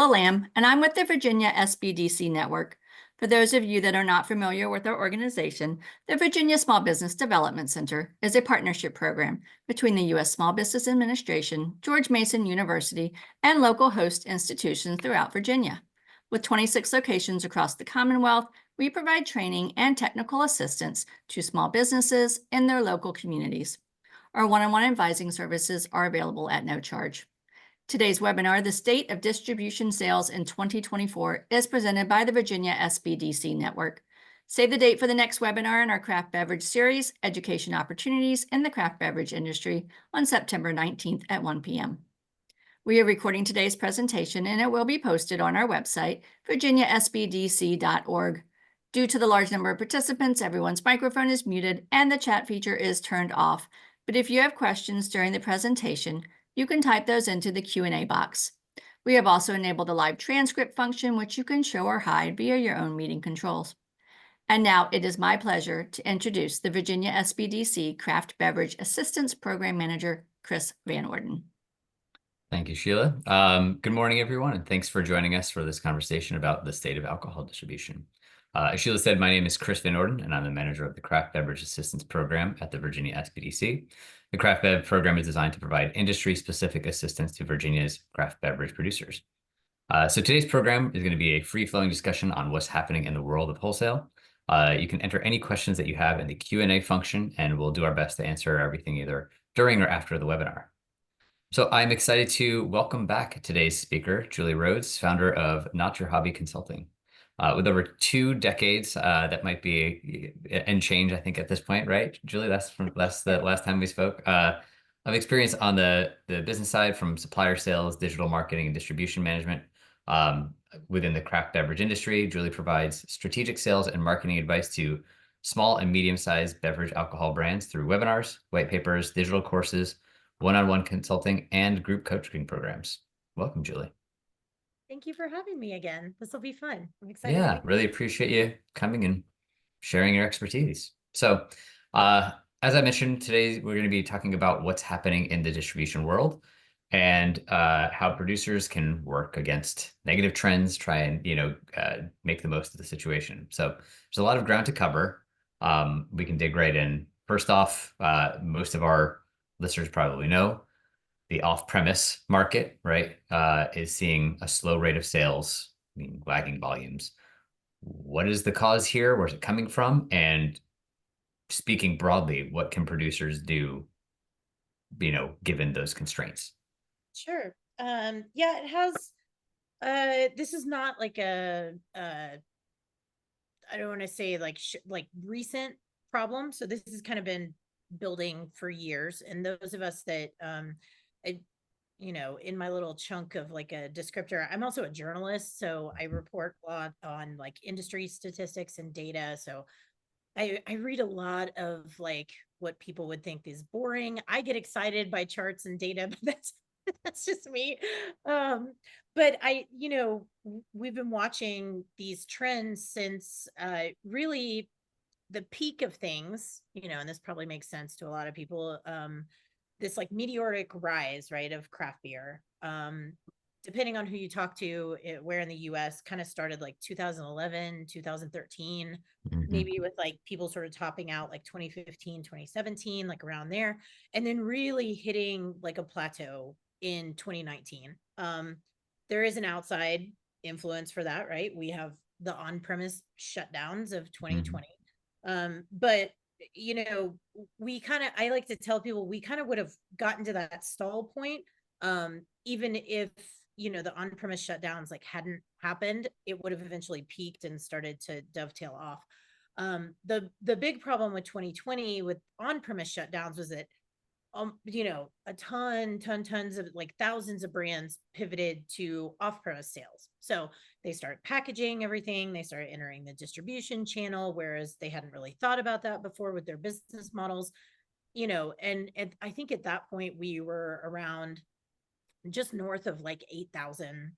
Lamb, and I'm with the Virginia SBDC Network. For those of you that are not familiar with our organization, the Virginia Small Business Development Center is a partnership program between the U.S. Small Business Administration, George Mason University, and local host institutions throughout Virginia. With 26 locations across the Commonwealth, we provide training and technical assistance to small businesses in their local communities. Our one-on-one advising services are available at no charge. Today's webinar, The State of Distribution Sales in 2024, is presented by the Virginia SBDC Network. Save the date for the next webinar in our craft beverage series, Education Opportunities in the Craft Beverage Industry, on September 19th at 1 p.m. We are recording today's presentation, and it will be posted on our website, virginiasbdc.org. Due to the large number of participants, everyone's microphone is muted and the chat feature is turned off. But if you have questions during the presentation, you can type those into the Q&A box. We have also enabled a live transcript function, which you can show or hide via your own meeting controls. And now it is my pleasure to introduce the Virginia SBDC Craft Beverage Assistance Program Manager, Chris Van Orden. Thank you, Sheila. Good morning, everyone, and thanks for joining us for this conversation about the state of alcohol distribution. As Sheila said, my name is Chris Van Orden, and I'm the manager of the Craft Beverage Assistance Program at the Virginia SBDC. The Craft Bev program is designed to provide industry-specific assistance to Virginia's craft beverage producers. So today's program is going to be a free-flowing discussion on what's happening in the world of wholesale. You can enter any questions that you have in the Q&A function, and we'll do our best to answer everything either during or after the webinar. So I'm excited to welcome back today's speaker, Julie Rhodes, founder of Not Your Hobby Consulting. With over 2 decades, that might be and change, I think, at this point, right, Julie? That's the last time we spoke. Of experience on the business side, from supplier sales, digital marketing, and distribution management. Within the craft beverage industry, Julie provides strategic sales and marketing advice to small and medium-sized beverage alcohol brands through webinars, white papers, digital courses, one-on-one consulting, and group coaching programs. Welcome, Julie. Thank you for having me again. This will be fun. I'm excited. Yeah, really appreciate you coming and sharing your expertise. So, as I mentioned, today we're going to be talking about what's happening in the distribution world and how producers can work against negative trends, try and make the most of the situation. So there's a lot of ground to cover. We can dig right in. First off, most of our listeners probably know the off-premise market, right, is seeing a slow rate of sales, lagging volumes. What is the cause here? Where's it coming from? And speaking broadly, what can producers do, given those constraints? Sure. Yeah, it has. This is not like I don't want to say like recent problem. So this has kind of been building for years. And those of us that in my little chunk of like a descriptor, I'm also a journalist, so I report a lot on like industry statistics and data. So I read a lot of like what people would think is boring. I get excited by charts and data, but that's just me. But we've been watching these trends since really the peak of things, and this probably makes sense to a lot of people. This like meteoric rise, right, of craft beer. Depending on who you talk to, where in the US, kind of started like 2011, 2013, maybe with like people sort of topping out like 2015, 2017, like around there, and then really hitting like a plateau in 2019. There is an outside influence for that, right? We have the on-premise shutdowns of 2020. But I like to tell people we kind of would have gotten to that stall point, even if the on-premise shutdowns like hadn't happened. It would have eventually peaked and started to dovetail off. The big problem with 2020 with on-premise shutdowns was that a tons of like thousands of brands pivoted to off-premise sales. So they started packaging everything, they started entering the distribution channel, whereas they hadn't really thought about that before with their business models, and I think at that point we were around just north of like 8,000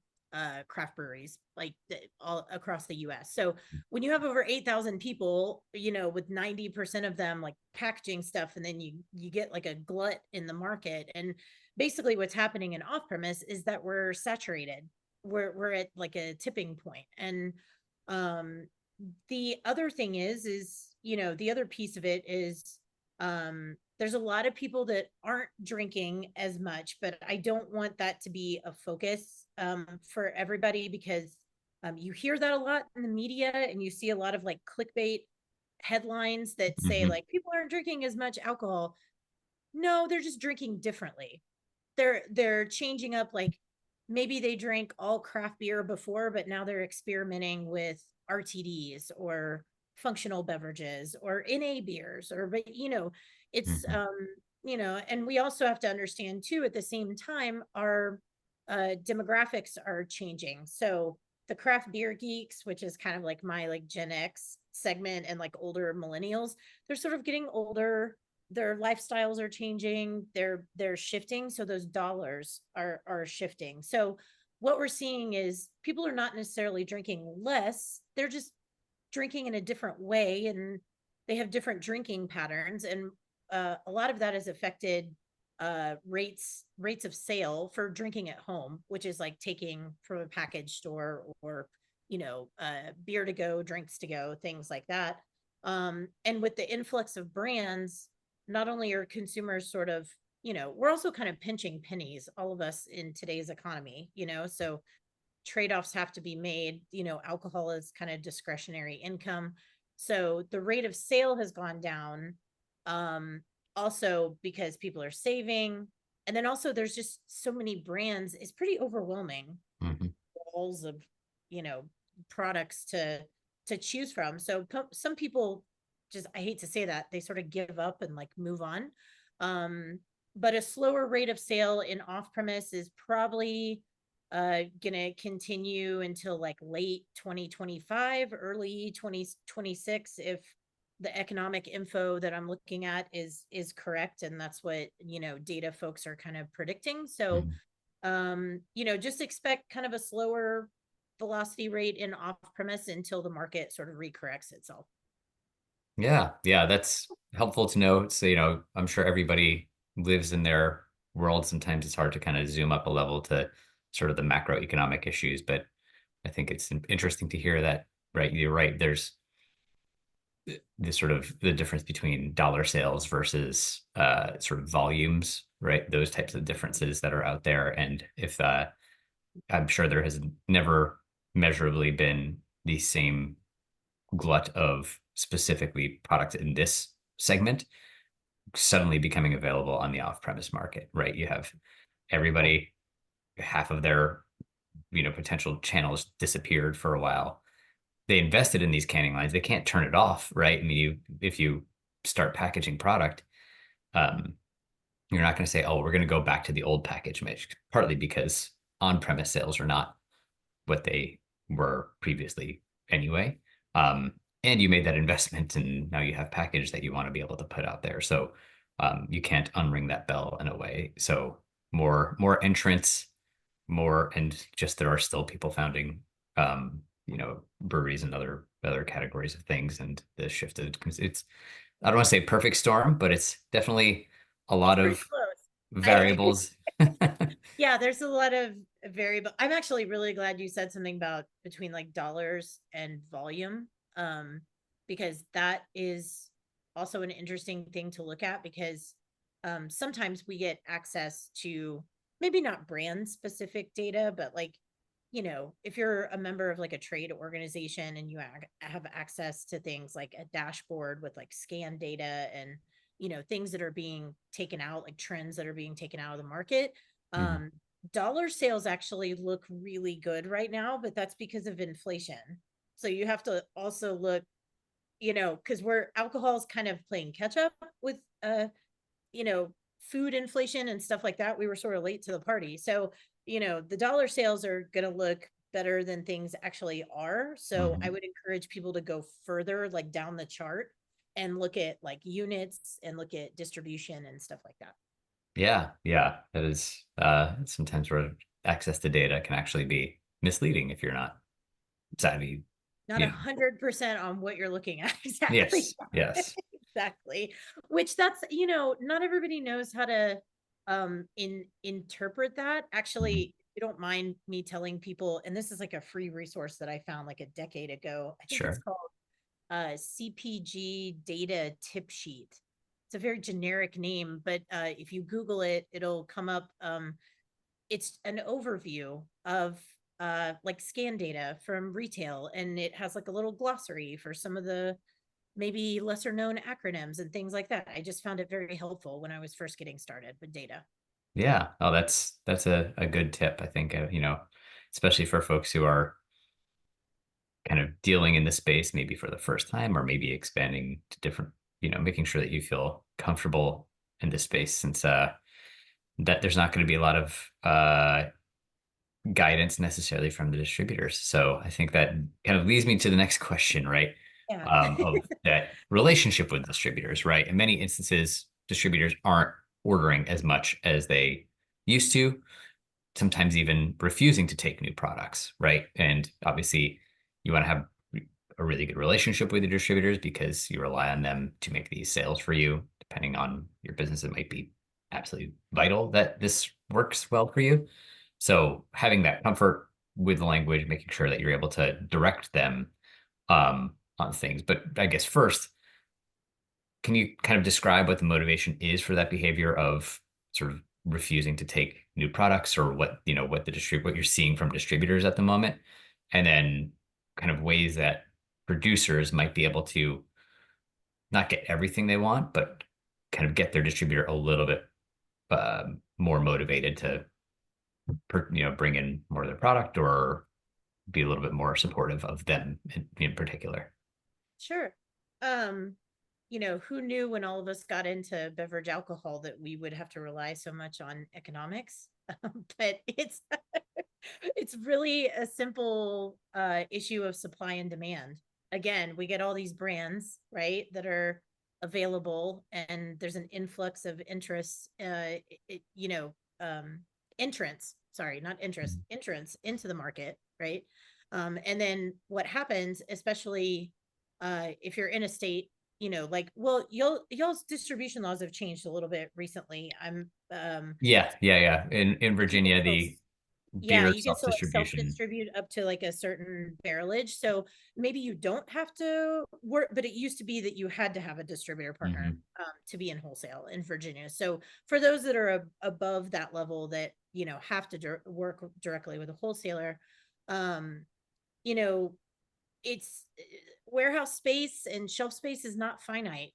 craft breweries, like all across the US. So when you have over 8,000 people, with 90% of them like packaging stuff, and then you get like a glut in the market. And basically what's happening in off-premise is that we're saturated. we're at like a tipping point. And the other thing is, you know, the other piece of it is there's a lot of people that aren't drinking as much, but I don't want that to be a focus for everybody, because you hear that a lot in the media, and you see a lot of like clickbait headlines that say Mhm. like people aren't drinking as much alcohol. No, they're just drinking differently. They're changing up, like maybe they drank all craft beer before, but now they're experimenting with RTDs or functional beverages or NA beers, or but you know, it's Mhm. you know, and we also have to understand too at the same time our demographics are changing. So the craft beer geeks, which is kind of like my like Gen X segment, and like older millennials, they're sort of getting older, their lifestyles are changing, they're shifting, so those dollars are shifting. So what we're seeing is people are not necessarily drinking less, they're just drinking in a different way, and they have different drinking patterns. And a lot of that has affected rates of sale for drinking at home, which is like taking from a package store, or you know, beer to go, drinks to go, things like that. And with the influx of brands, not only are consumers sort of, you know, we're also kind of pinching pennies, all of us in today's economy, you know, so trade-offs have to be made. You know, alcohol is kind of discretionary income, so the rate of sale has gone down, also because people are saving. And then also there's just so many brands, it's pretty overwhelming, Mhm. walls of, you know, products to choose from. So some people just, I hate to say that, they sort of give up and like move on. But a slower rate of sale in off premise is probably gonna continue until like late 2025, early 2026, if the economic info that I'm looking at is correct, and that's what, you know, data folks are kind of predicting. So Mhm. you know, just expect kind of a slower velocity rate in off premise until the market sort of recorrects itself. Yeah, yeah, that's helpful to know. So, I'm sure everybody lives in their world. Sometimes it's hard to kind of zoom up a level to sort of the macroeconomic issues, but I think it's interesting to hear that, right? You're right. There's the sort of the difference between dollar sales versus sort of volumes, right? Those types of differences that are out there. And if I'm sure there has never measurably been the same glut of specifically products in this segment suddenly becoming available on the off-premise market, right? You have everybody, half of their potential channels disappeared for a while. They invested in these canning lines. They can't turn it off, right? I mean, if you start packaging product, um, you're not going to say, "Oh, we're going to go back to the old package mix," partly because on-premise sales are not what they were previously anyway. Um, and you made that investment, and now you have package that you want to be able to put out there. So you can't unring that bell in a way. So more entrants, more, and just there are still people founding, breweries and other categories of things, and the shift it's I don't want to say perfect storm, but it's definitely a It's lot pretty of close. I variables. Yeah, there's a lot of variable. I'm actually really glad you said something about between like dollars and volume, because that is also an interesting thing to look at, because sometimes we get access to maybe not brand specific data, but like, you know, if you're a member of like a trade organization and you have access to things like a dashboard with like scan data and, you know, things that are being taken out, like trends that are being taken out of the market. Mhm. Dollar sales actually look really good right now, but that's because of inflation. So you have to also look, you know, because we're alcohol is kind of playing catch up with you know, food inflation and stuff like that. We were sort of late to the party. So, you know, the dollar sales are gonna look better than things actually are. So I Mhm. would encourage people to go further, like down the chart, and look at like units and look at distribution and stuff like that. Yeah, yeah, that is sometimes where access to data can actually be misleading if you're not savvy. Not You know, 100% on what you're looking at. Exactly. yes, yes. Exactly. Which that's, you know, not everybody knows how to interpret that. Mhm. Actually, you don't mind me telling people, and this is like a free resource that I found like a decade ago. I think it's Sure. called CPG data tip sheet. It's a very generic name, but if you Google it, it'll come up. It's an overview of like scan data from retail, and it has like a little glossary for some of the maybe lesser known acronyms and things like that. I just found it very helpful when I was first getting started with data. Yeah. Oh, that's a good tip. I think, especially for folks who are kind of dealing in the space, maybe for the first time, or maybe expanding to different, making sure that you feel comfortable in this space, since that there's not going to be a lot of guidance necessarily from the distributors. So I think that kind of leads me to the next question, right? Yeah. Of that relationship with distributors, right? In many instances, distributors aren't ordering as much as they used to, sometimes even refusing to take new products, right? And obviously, you want to have a really good relationship with the distributors because you rely on them to make these sales for you. Depending on your business, it might be absolutely vital that this works well for you. So having that comfort with the language, making sure that you're able to direct them on things. But I guess first, can you kind of describe what the motivation is for that behavior of sort of refusing to take new products, or what you're seeing from distributors at the moment, and then kind of ways that producers might be able to not get everything they want, but kind of get their distributor a little bit more motivated to bring in more of their product, or be a little bit more supportive of them in particular. Sure. Who knew when all of us got into beverage alcohol that we would have to rely so much on economics? But it's really a simple issue of supply and demand. Again, we get all these brands, right, that are available, and there's an influx of interest, entrance, sorry, not interest, entrance into the market, right? And then what happens, especially if you're in a state, well, y'all's distribution laws have changed a little bit recently. Yeah. In Virginia, the Yeah, beer you get to like self-distribution. self-distribute up to like a certain barrelage. So maybe you don't have to work, but it used to be that you had to have a distributor partner to be in wholesale in Virginia. So for those that are above that level that, have to work directly with a wholesaler, um, you know, it's warehouse space and shelf space is not finite.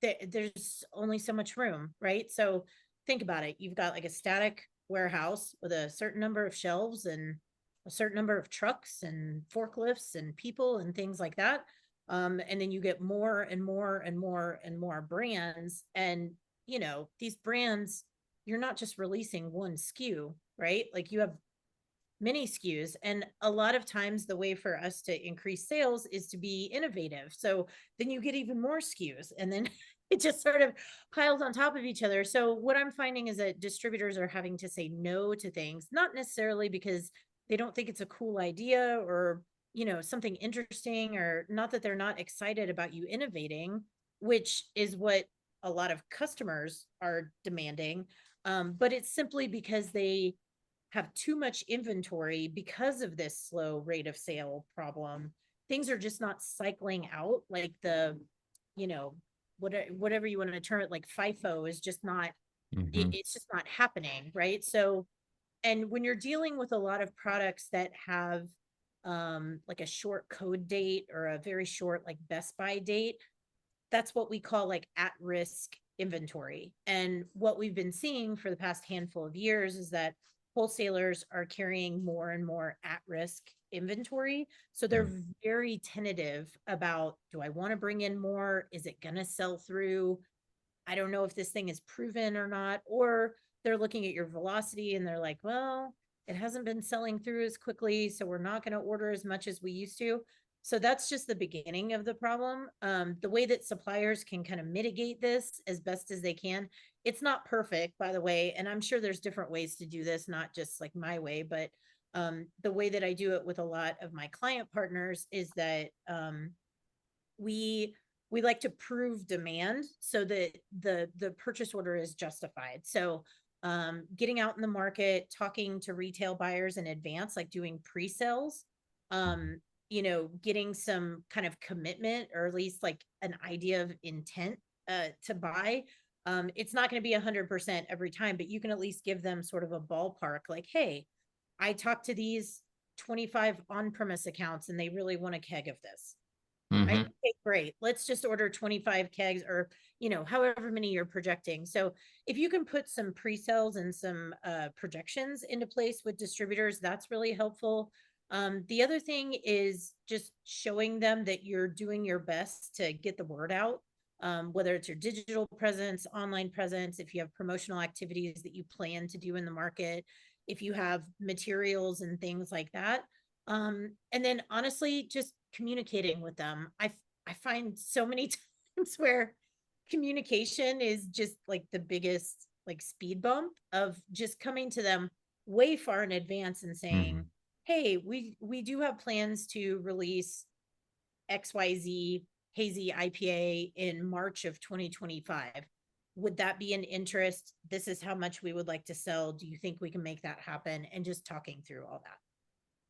There's only so much room, right? So think about it. You've got like a static warehouse with a certain number of shelves and a certain number of trucks and forklifts and people and things like that. And then you get more and more and more and more brands. And, these brands, you're not just releasing one SKU, right? Like you have many SKUs. And a lot of times the way for us to increase sales is to be innovative. So then you get even more SKUs, and then it just sort of piles on top of each other. So what I'm finding is that distributors are having to say no to things, not necessarily because they don't think it's a cool idea or, something interesting, or not that they're not excited about you innovating, which is what a lot of customers are demanding. But it's simply because they have too much inventory because of this slow rate of sale problem. Things are just not cycling out like whatever you want to term it, like FIFO is just not, it's just not happening, right? So, and when you're dealing with a lot of products that have like a short code date or a very short like best by date, that's what we call like at risk inventory. And what we've been seeing for the past handful of years is that wholesalers are carrying more and more at risk inventory. So they're very tentative about, do I want to bring in more? Is it going to sell through? I don't know if this thing is proven or not. Or they're looking at your velocity and they're like, well, it hasn't been selling through as quickly, so we're not going to order as much as we used to. So that's just the beginning of the problem. The way that suppliers can kind of mitigate this as best as they can. It's not perfect, by the way, and I'm sure there's different ways to do this, not just like my way, but the way that I do it with a lot of my client partners is that we like to prove demand so that the purchase order is justified. So getting out in the market, talking to retail buyers in advance, like doing pre-sales, getting some kind of commitment, or at least like an idea of intent to buy. It's not going to be 100% every time, but you can at least give them sort of a ballpark, like, hey, I talked to these 25 on-premise accounts and they really want a keg of this. Right? Okay, great. Let's just order 25 kegs, or, however many you're projecting. So if you can put some pre-sales and some projections into place with distributors, that's really helpful. The other thing is just showing them that you're doing your best to get the word out, whether it's your digital presence, online presence, if you have promotional activities that you plan to do in the market, if you have materials and things like that. And then honestly, just communicating with them. I find so many times where communication is just like the biggest like speed bump of just coming to them way far in advance and saying, hey, we do have plans to release XYZ hazy IPA in March of 2025. Would that be an interest? This is how much we would like to sell. Do you think we can make that happen? And just talking through all that.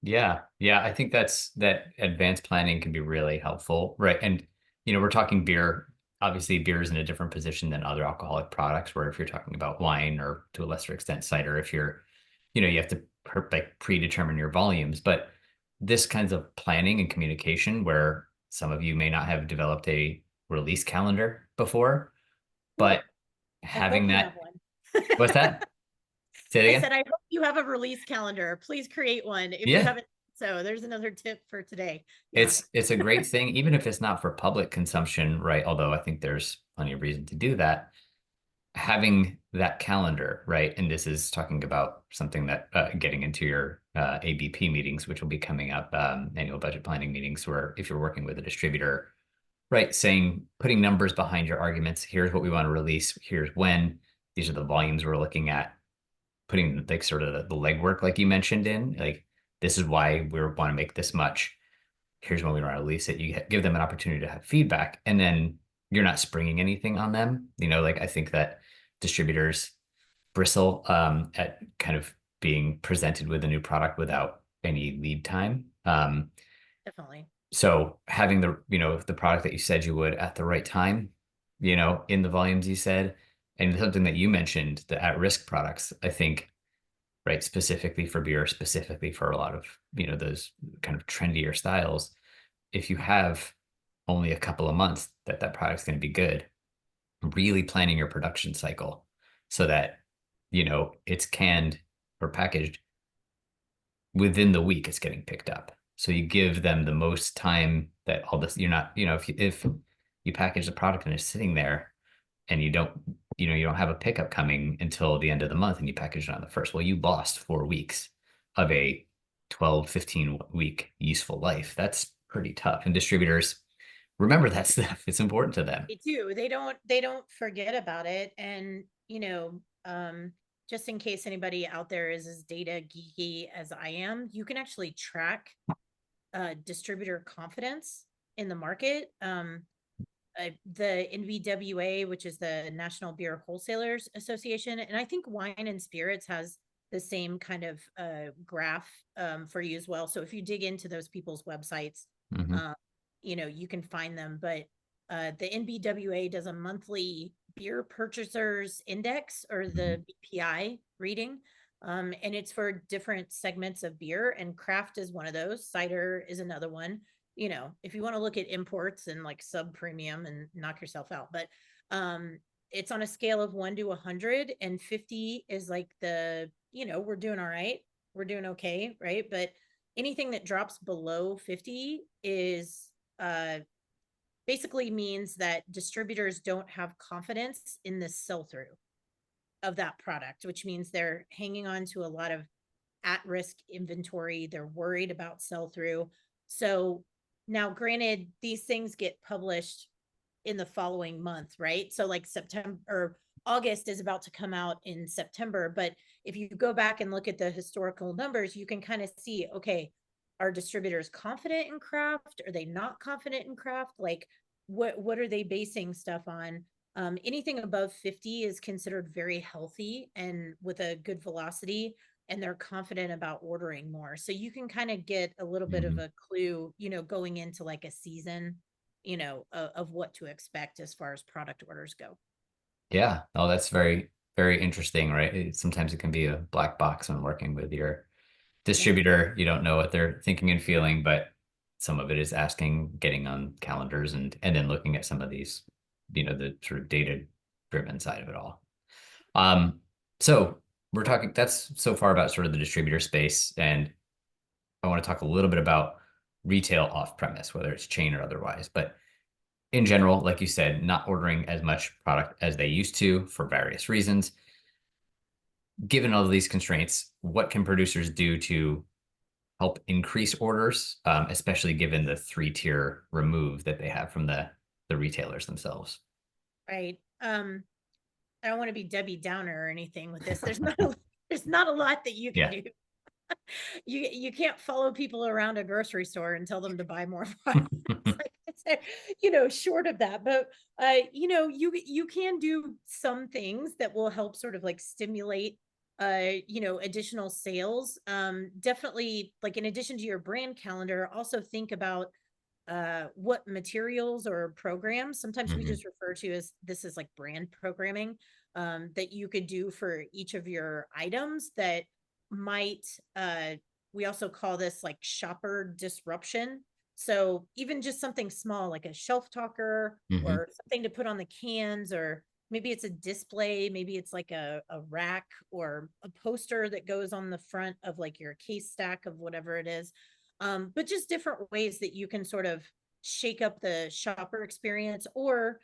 Yeah. I think that advanced planning can be really helpful, right? And we're talking beer. Obviously, beer is in a different position than other alcoholic products, where if you're talking about wine, or to a lesser extent cider, if you're, you have to predetermine your volumes. But this kinds of planning and communication, where some of you may not have developed a release calendar before, but having that. What's that? Say it again. I said, I hope you have a release calendar. Please create one if you haven't. So there's another tip for today. Yeah. It's a great thing, even if it's not for public consumption, right? Although I think there's plenty of reason to do that. Having that calendar, right? And this is talking about something that getting into your ABP meetings, which will be coming up, annual budget planning meetings, where if you're working with a distributor, right, putting numbers behind your arguments. Here's what we want to release. Here's when. These are the volumes we're looking at. Putting like sort of the legwork, like you mentioned, in like, this is why we want to make this much. Here's when we want to release it. You give them an opportunity to have feedback, and then you're not springing anything on them. Like, I think that distributors bristle at kind of being presented with a new product without any lead time. Definitely. So having the product that you said you would at the right time, in the volumes you said, and something that you mentioned, the at-risk products, I think, right, specifically for beer, specifically for a lot of, those kind of trendier styles, if you have only a couple of months that product's going to be good, really planning your production cycle so that, it's canned or packaged within the week it's getting picked up. So you give them the most time that all this, you're not, if you package the product and it's sitting there and you don't have a pickup coming until the end of the month, and you package it on the first, well, you lost 4 weeks of a 12, 15 week useful life. That's pretty tough. And distributors remember that stuff. It's important to them. They do. They don't forget about it. And, just in case anybody out there is as data geeky as I am, you can actually track distributor confidence in the market. The NBWA, which is the National Beer Wholesalers Association, and I think Wine and Spirits has the same kind of graph for you as well. So if you dig into those people's websites, you can find them. But the NBWA does a monthly beer purchasers index, or the BPI reading. And it's for different segments of beer, and craft is one of those. Cider is another one. If you want to look at imports and like sub premium and knock yourself out, but it's on a scale of 1 to 100, and 50 is like we're doing all right. We're doing okay. Right. But anything that drops below 50 is basically means that distributors don't have confidence in the sell-through of that product, which means they're hanging on to a lot of at-risk inventory. They're worried about sell-through. So now, granted, these things get published in the following month, right? So like September or August is about to come out in September. But if you go back and look at the historical numbers, you can kind of see, okay, are distributors confident in craft? Are they not confident in craft? Like, what are they basing stuff on? Anything above 50 is considered very healthy and with a good velocity, and they're confident about ordering more. So you can kind of get a little bit of Mhm. a clue, going into like a season, of what to expect as far as product orders go. Yeah. Oh, that's very, very interesting, right? Sometimes it can be a black box when working with your Yeah. distributor. You don't know what they're thinking and feeling, but some of it is asking, getting on calendars and then looking at some of these, the sort of data driven side of it all. So we're talking, that's so far about sort of the distributor space. And I want to talk a little bit about retail off premise, whether it's chain or otherwise. But in general, like you said, not ordering as much product as they used to for various reasons. Given all of these constraints, what can producers do to help increase orders, especially given the three-tier remove that they have from the retailers themselves? Right. I don't want to be Debbie Downer or anything with this. There's not a lot that you can Yeah. do. You can't follow people around a grocery store and tell them to buy more products. Like short of that. But you can do some things that will help sort of like stimulate additional sales. Definitely, like, in addition to your brand calendar, also think about what materials or programs, sometimes we Mhm. just refer to as this is like brand programming, that you could do for each of your items that might we also call this like shopper disruption. So even just something small like a shelf talker Mhm. or something to put on the cans, or maybe it's a display, maybe it's like a rack or a poster that goes on the front of like your case stack of whatever it is. But just different ways that you can sort of shake up the shopper experience, or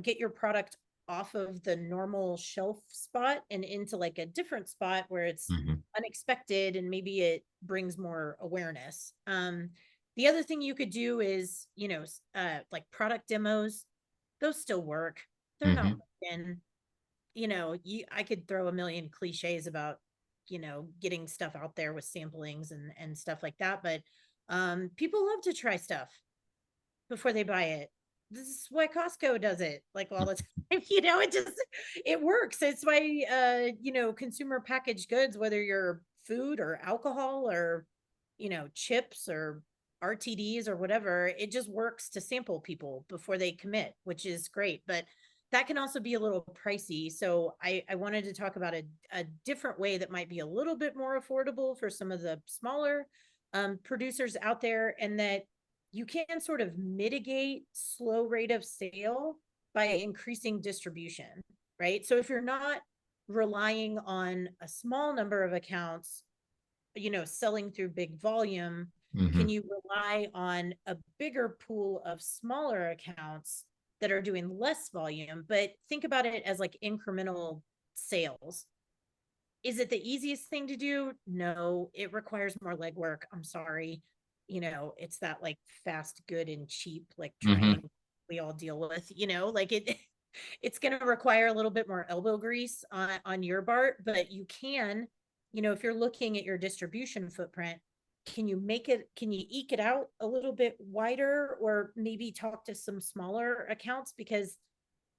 get your product off of the normal shelf spot and into like a different spot where it's Mhm. unexpected and maybe it brings more awareness. The other thing you could do is like product demos. Those still work. They're not Mhm. working. I could throw a million cliches about getting stuff out there with samplings and stuff like that, but people love to try stuff before they buy it. This is why Costco does it like all the time. It works. It's why consumer packaged goods, whether you're food or alcohol or chips or RTDs or whatever, it just works to sample people before they commit, which is great. But that can also be a little pricey. So I wanted to talk about a different way that might be a little bit more affordable for some of the smaller producers out there, and that you can sort of mitigate slow rate of sale by increasing distribution, right? So if you're not relying on a small number of accounts, selling through big volume, can Mhm. you rely on a bigger pool of smaller accounts that are doing less volume? But think about it as like incremental sales. Is it the easiest thing to do? No, it requires more legwork. I'm sorry. It's that like fast, good, and cheap like Mhm. triangle we all deal with, like it's going to require a little bit more elbow grease on your part, but you can, if you're looking at your distribution footprint, can you eke it out a little bit wider, or maybe talk to some smaller accounts? Because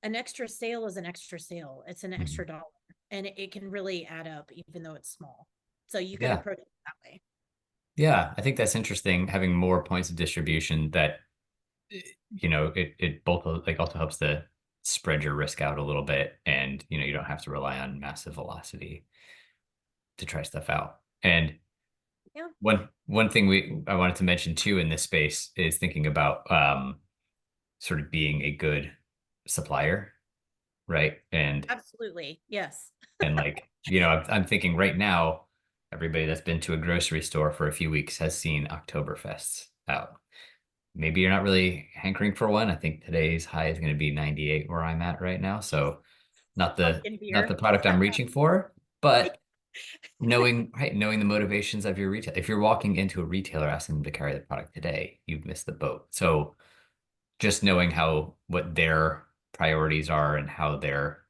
an extra sale is an extra sale. It's an Mhm. extra dollar, and it can really add up even though it's small. So you could Yeah. approach it that way. Yeah. I think that's interesting, having more points of distribution that, it both like also helps to spread your risk out a little bit. And, you don't have to rely on massive velocity to try stuff out. And Yeah, one thing I wanted to mention too in this space is thinking about sort of being a good supplier, right? absolutely. Yes. And like, I'm thinking right now, everybody that's been to a grocery store for a few weeks has seen Oktoberfests out. Maybe you're not really hankering for one. I think today's high is going to be 98 where I'm at right now. So not the Pumpkin not the beer. product I'm reaching for, but knowing the motivations of your retail. If you're walking into a retailer asking them to carry the product today, you've missed the boat. So just knowing what their priorities are and how their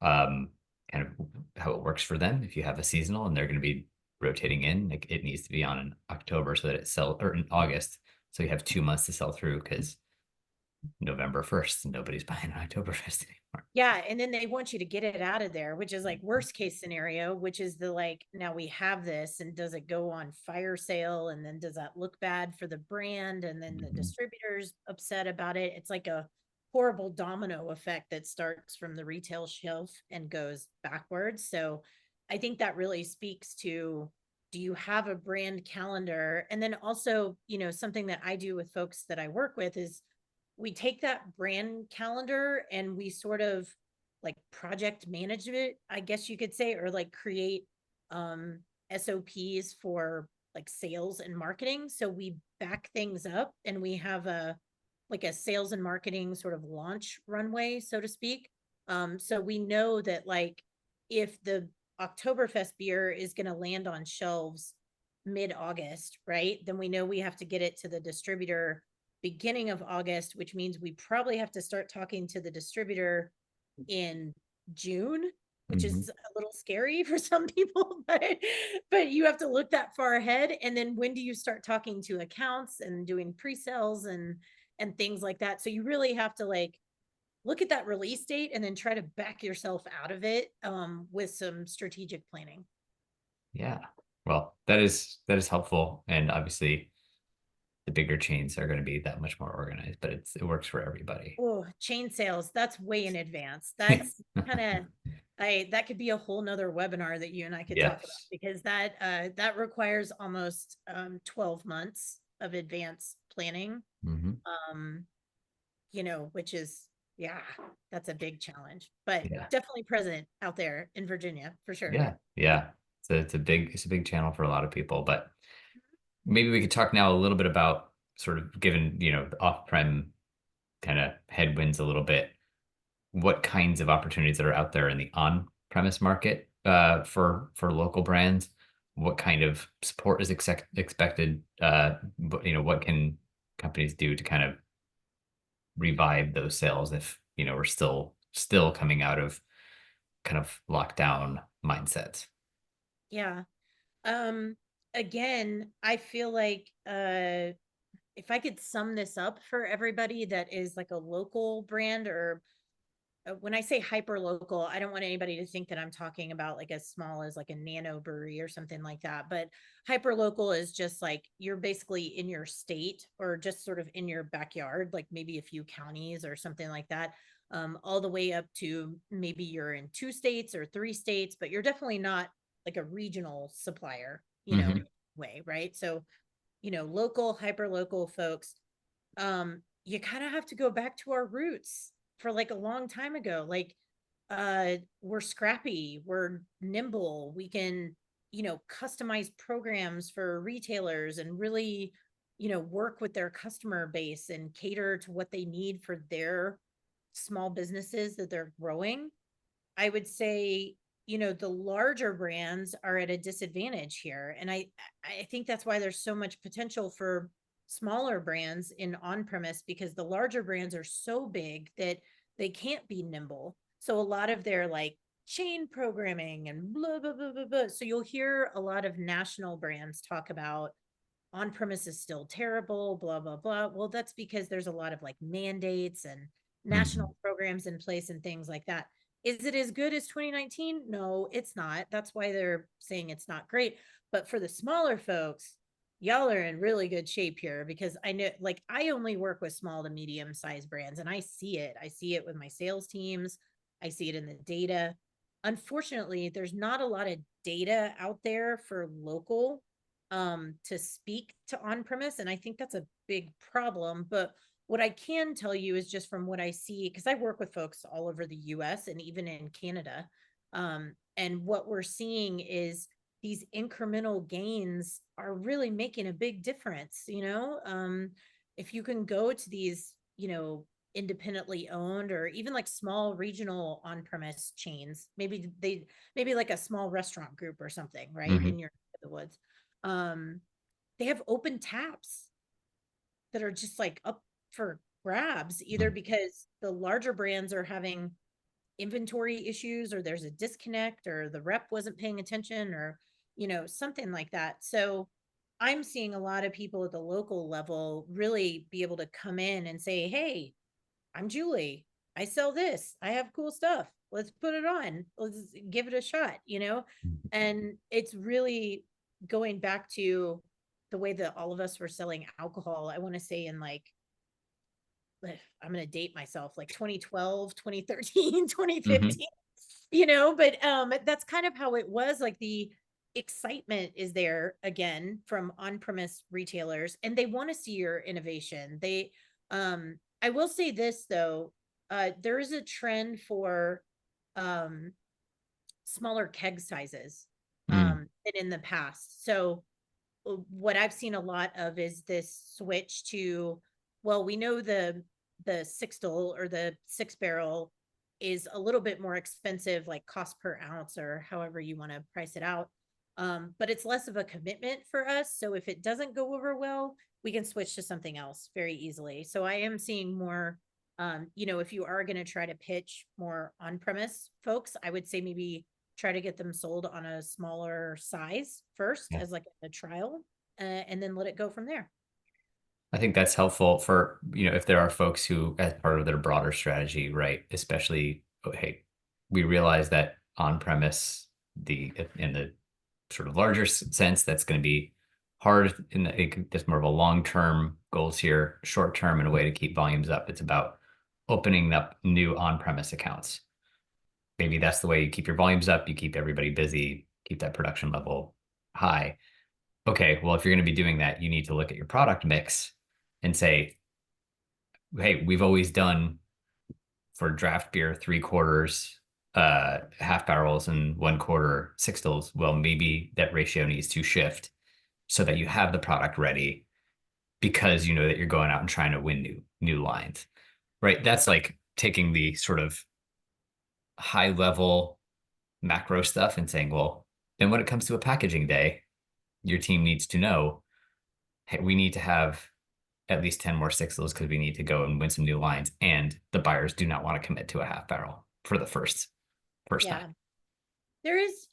um kind of how it works for them. If you have a seasonal and they're going to be rotating in, like it needs to be on in October so that it sells, or in August, so you have 2 months to sell through, because November 1st, and nobody's buying on Oktoberfest anymore. Yeah, and then they want you to get it out of there, which is like worst case scenario, which is the like, now we have this, and does it go on fire sale? And then does that look bad for the brand? And then the Mhm. distributor's upset about it. It's like a horrible domino effect that starts from the retail shelf and goes backwards. So I think that really speaks to, do you have a brand calendar? And then also, something that I do with folks that I work with is we take that brand calendar and we sort of like project manage it, I guess you could say, or like create um SOPs for like sales and marketing. So we back things up and we have a like a sales and marketing sort of launch runway, so to speak. So we know that like if the Oktoberfest beer is going to land on shelves mid-August, right? Then we know we have to get it to the distributor beginning of August, which means we probably have to start talking to the distributor in June, which Mhm. is a little scary for some people, but you have to look that far ahead. And then when do you start talking to accounts and doing pre-sales and things like that? So you really have to like look at that release date and then try to back yourself out of it with some strategic planning. Yeah. Well, that is helpful, and obviously the bigger chains are going to be that much more organized, but it works for everybody. Oh, chain sales, that's way in advance. That's kind of that could be a whole nother webinar that you and I could talk about, Yes. because that requires almost 12 months of advanced planning. Hmm. Um, which is, yeah, that's a big challenge, but Yeah. definitely present out there in Virginia for sure. Yeah. Yeah. So it's a big channel for a lot of people, but maybe we could talk now a little bit about sort of given, the off-prem kind of headwinds a little bit, what kinds of opportunities that are out there in the on-premise market for local brands, what kind of support is expected, but, what can companies do to kind of revive those sales if, we're still coming out of kind of lockdown mindsets. Yeah. Um, Again, I feel like if I could sum this up for everybody that is like a local brand, or when I say hyper local, I don't want anybody to think that I'm talking about like as small as like a nano brewery or something like that. But hyper local is just like you're basically in your state or just sort of in your backyard, like maybe a few counties or something like that. All the way up to maybe you're in 2 states or 3 states, but you're definitely not like a regional supplier, Hmm. way, right? So, local, hyper local folks, you kind of have to go back to our roots for like a long time ago. Like we're scrappy, we're nimble, we can, customize programs for retailers and really, work with their customer base and cater to what they need for their small businesses that they're growing. I would say, the larger brands are at a disadvantage here. And I think that's why there's so much potential for smaller brands in on-premise, because the larger brands are so big that they can't be nimble. So a lot of their like chain programming and blah blah blah blah blah. So you'll hear a lot of national brands talk about on-premise is still terrible, blah blah blah. Well, that's because there's a lot of like mandates and Hmm. national programs in place and things like that. Is it as good as 2019? No, it's not. That's why they're saying it's not great. But for the smaller folks, y'all are in really good shape here, because I know, like, I only work with small to medium sized brands and I see it. I see it with my sales teams, I see it in the data. Unfortunately, there's not a lot of data out there for local to speak to on premise. And I think that's a big problem. But what I can tell you is just from what I see, because I work with folks all over the US and even in Canada. And what we're seeing is these incremental gains are really making a big difference. If you can go to these, independently owned or even like small regional on-premise chains, maybe like a small restaurant group or something, right? Hmm. In your the woods. Um, they have open taps that are just like up for grabs, either because the larger brands are having inventory issues or there's a disconnect or the rep wasn't paying attention or, something like that. So I'm seeing a lot of people at the local level really be able to come in and say, hey, I'm Julie. I sell this. I have cool stuff. Let's put it on. Let's give it a shot, you know? And it's really going back to the way that all of us were selling alcohol. I want to say in like, I'm going to date myself, like 2012, 2013, 2015, you know, but that's kind of how it was. Like the excitement is there again from on-premise retailers, and they want to see your innovation. I will say this though, there is a trend for um smaller keg sizes than in the past. So what I've seen a lot of is this switch to, well, we know the sixtel or the 6 barrel is a little bit more expensive, like cost per ounce or however you want to price it out. But it's less of a commitment for us. So if it doesn't go over well, we can switch to something else very easily. So I am seeing more, if you are going to try to pitch more on-premise folks, I would say maybe try to get them sold on a smaller size first as like a trial, and then let it go from there. I think that's helpful for, if there are folks who, as part of their broader strategy, right, especially, hey, we realize that on-premise, in the sort of larger sense, that's going to be hard there's more of a long-term goals here, short-term in a way to keep volumes up. It's about opening up new on-premise accounts. Maybe that's the way you keep your volumes up, you keep everybody busy, keep that production level high. Okay, well, if you're going to be doing that, you need to look at your product mix and say, hey, we've always done for draft beer 3/4 half barrels and 1/4 sixtels. Well, maybe that ratio needs to shift so that you have the product ready, because you know that you're going out and trying to win new lines, right? That's like taking the sort of high level macro stuff and saying, well, then when it comes to a packaging day, your team needs to know, hey, we need to have at least 10 more sixtels because we need to go and win some new lines. And the buyers do not want to commit to a half barrel for the first time. There is,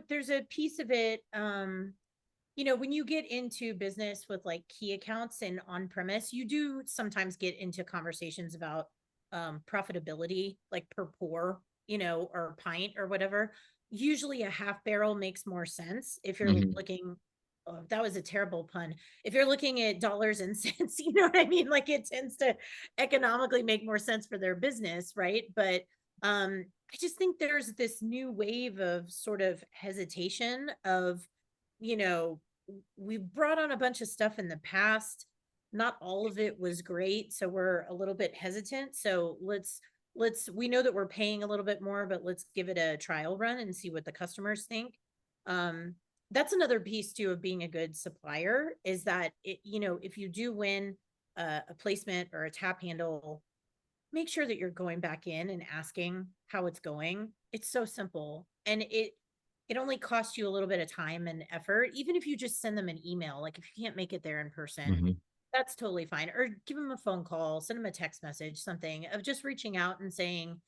there's a piece of it. When you get into business with like key accounts and on premise, you do sometimes get into conversations about profitability, like per pour, or pint or whatever. Usually a half barrel makes more sense if you're looking. Oh, that was a terrible pun. If you're looking at dollars and cents, you know what I mean? Like it tends to economically make more sense for their business, right? But I just think there's this new wave of sort of hesitation of, we brought on a bunch of stuff in the past. Not all of it was great. So we're a little bit hesitant. So we know that we're paying a little bit more, but let's give it a trial run and see what the customers think. That's another piece too of being a good supplier, is that if you do win a placement or a tap handle, make sure that you're going back in and asking how it's going. It's so simple, and it only costs you a little bit of time and effort. Even if you just send them an email, like if you can't make it there in person, that's totally fine. Or give them a phone call, send them a text message, something of just reaching out and saying,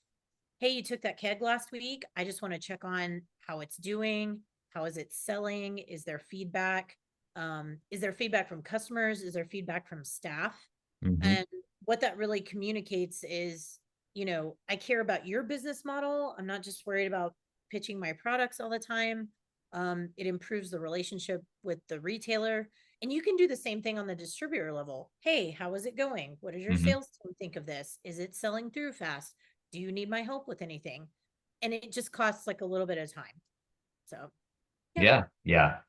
hey, you took that keg last week. I just want to check on how it's doing. How is it selling? Is there feedback? Is there feedback from customers? Is there feedback from staff? And what that really communicates is, I care about your business model. I'm not just worried about pitching my products all the time. It improves the relationship with the retailer. And you can do the same thing on the distributor level. Hey, how is it going? What does your sales team think of this? Is it selling through fast? Do you need my help with anything? And it just costs like a little bit of time. So yeah.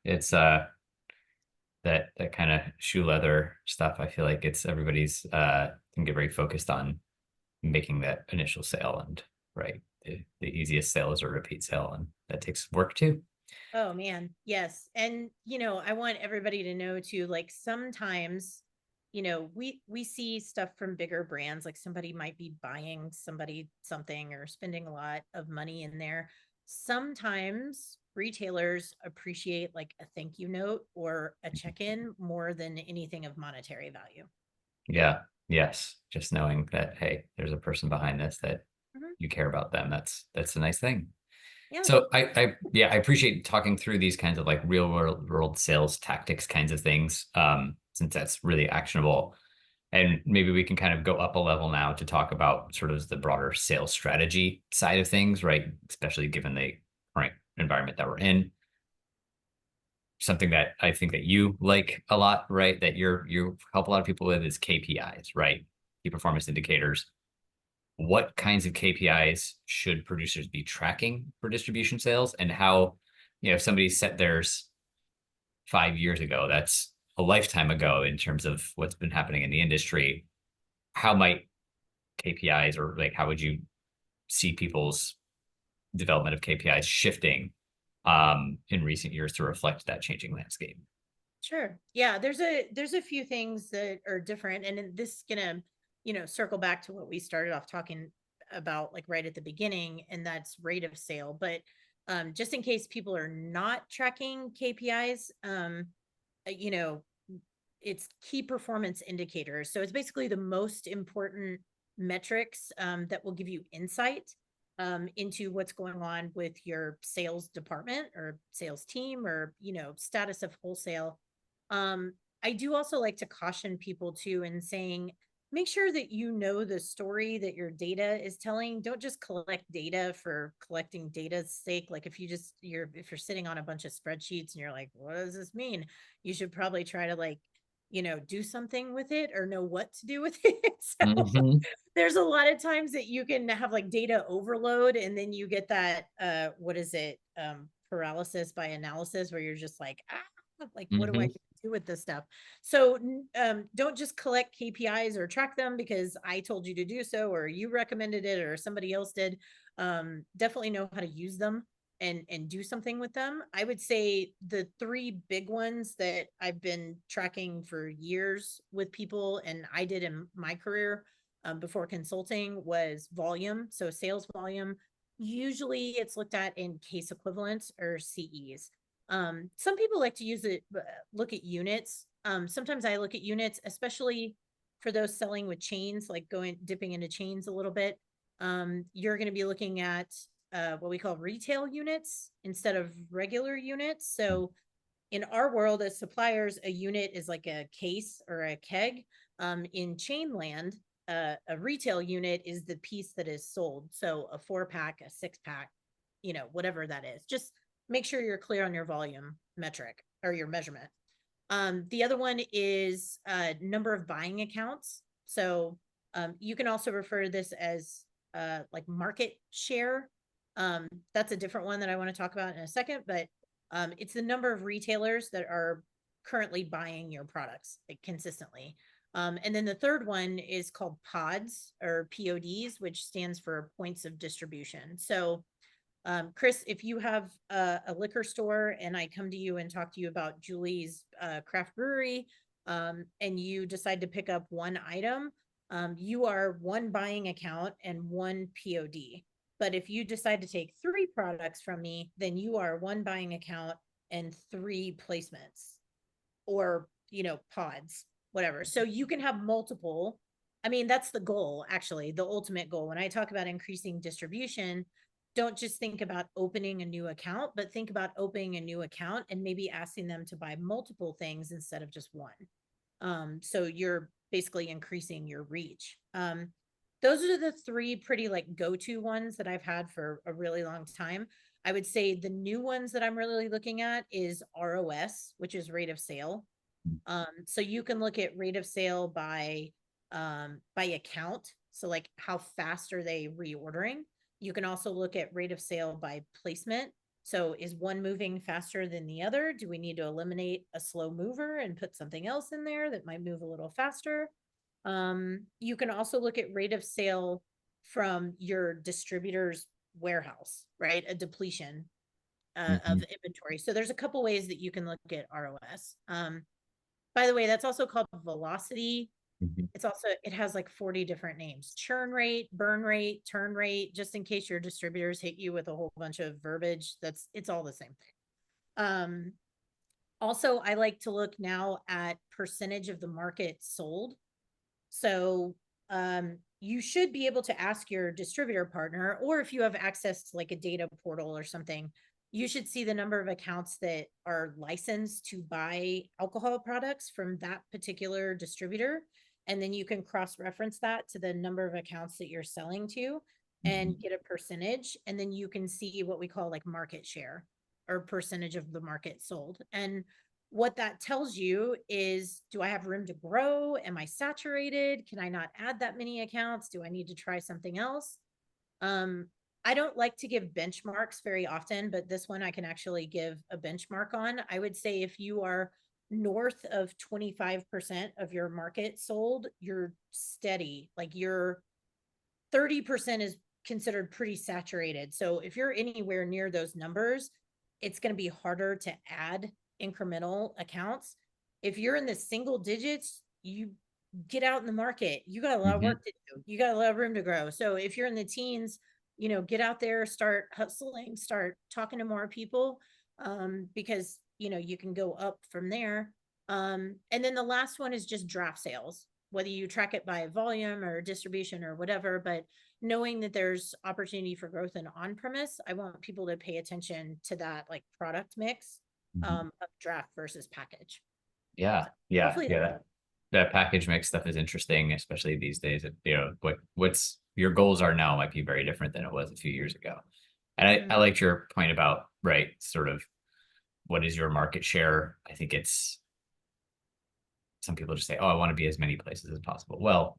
It's that kind of shoe leather stuff. I feel like everybody's can get very focused on making that initial sale, and right, the easiest sale is a repeat sale, and that takes work too. Oh man, yes. And I want everybody to know too, like sometimes, we see stuff from bigger brands, like somebody might be buying somebody something or spending a lot of money in there. Sometimes retailers appreciate like a thank you note or a check-in more than anything of monetary value. Yeah. Yes. Just knowing that, hey, there's a person behind this, that you care about them. That's a nice thing. Yeah. So I appreciate talking through these kinds of like real world sales tactics kinds of things, since that's really actionable. And maybe we can kind of go up a level now to talk about sort of the broader sales strategy side of things, right? Especially given the current environment that we're in. Something that I think that you like a lot, right? That you help a lot of people with is KPIs, right? Key performance indicators. What kinds of KPIs should producers be tracking for distribution sales, and how, if somebody set theirs 5 years ago, that's a lifetime ago in terms of what's been happening in the industry. How might KPIs, or like, how would you see people's development of KPIs shifting in recent years to reflect that changing landscape? Sure. Yeah, there's a few things that are different, and this is gonna, circle back to what we started off talking about, like right at the beginning, and that's rate of sale. But just in case people are not tracking KPIs, you know, it's key performance indicators. So it's basically the most important metrics that will give you insight into what's going on with your sales department or sales team, or status of wholesale. I do also like to caution people too in saying, make sure that you know the story that your data is telling. Don't just collect data for collecting data's sake. Like if you're sitting on a bunch of spreadsheets and you're like, what does this mean? You should probably try to do something with it or know what to do with it. So Mhm. there's a lot of times that you can have like data overload, and then you get that what is it? Paralysis by analysis, where you're just like, like what do I Mhm. do with this stuff? So don't just collect KPIs or track them because I told you to do so, or you recommended it, or somebody else did. Definitely know how to use them and do something with them. I would say the three big ones that I've been tracking for years with people, and I did in my career before consulting, was volume. So sales volume. Usually it's looked at in case equivalents or CEs. Some people like to use it, look at units. Sometimes I look at units, especially for those selling with chains, like dipping into chains a little bit. You're going to be looking at what we call retail units instead of regular units. So in our world as suppliers, a unit is like a case or a keg. In chain land, a retail unit is the piece that is sold. So a 4-pack, a 6-pack, whatever that is. Just make sure you're clear on your volume metric or your measurement. The other one is number of buying accounts. So you can also refer to this as like market share. That's a different one that I want to talk about in a second, but it's the number of retailers that are currently buying your products like, consistently. And then the third one is called PODs or PODs, which stands for points of distribution. So Chris, if you have a liquor store and I come to you and talk to you about Julie's craft brewery, and you decide to pick up one item, you are one buying account and one POD. But if you decide to take 3 products from me, then you are one buying account and 3 placements or, pods, whatever. So you can have multiple. I mean, that's the goal, actually, the ultimate goal. When I talk about increasing distribution, don't just think about opening a new account, but think about opening a new account and maybe asking them to buy multiple things instead of just one. So you're basically increasing your reach. Those are the 3 pretty like go-to ones that I've had for a really long time. I would say the new ones that I'm really looking at is ROS, which is rate of sale. So you can look at rate of sale by account. So like how fast are they reordering? You can also look at rate of sale by placement. So is one moving faster than the other? Do we need to eliminate a slow mover and put something else in there that might move a little faster? You can also look at rate of sale from your distributor's warehouse, right? A depletion of inventory. So there's a couple ways that you can look at ROS. By the way, that's also called velocity. Mhm. It has like 40 different names: churn rate, burn rate, turn rate, just in case your distributors hit you with a whole bunch of verbiage. It's all the same thing. Also, I like to look now at percentage of the market sold. So you should be able to ask your distributor partner, or if you have access to like a data portal or something, you should see the number of accounts that are licensed to buy alcohol products from that particular distributor. And then you can cross-reference that to the number of accounts that you're selling to and Mhm. get a percentage. And then you can see what we call like market share or percentage of the market sold. And what that tells you is, do I have room to grow? Am I saturated? Can I not add that many accounts? Do I need to try something else? I don't like to give benchmarks very often, but this one I can actually give a benchmark on. I would say if you are north of 25% of your market sold, you're steady. Like your 30% is considered pretty saturated. So if you're anywhere near those numbers, it's going to be harder to add incremental accounts. If you're in the single digits, you get out in the market. You got a lot of work to do. You got a lot of room to grow. So if you're in the teens, get out there, start hustling, start talking to more people, because, you can go up from there. And then the last one is just draft sales, whether you track it by volume or distribution or whatever, but knowing that there's opportunity for growth in on-premise, I want people to pay attention to that like product mix, Mhm. of draft versus package. Yeah, yeah, Hopefully yeah. that That package mix stuff is interesting, especially these days. What's your goals are now might be very different than it was a few years ago. And I Mhm. liked your point about, right, sort of what is your market share? I think it's some people just say, oh, I want to be as many places as possible. Well,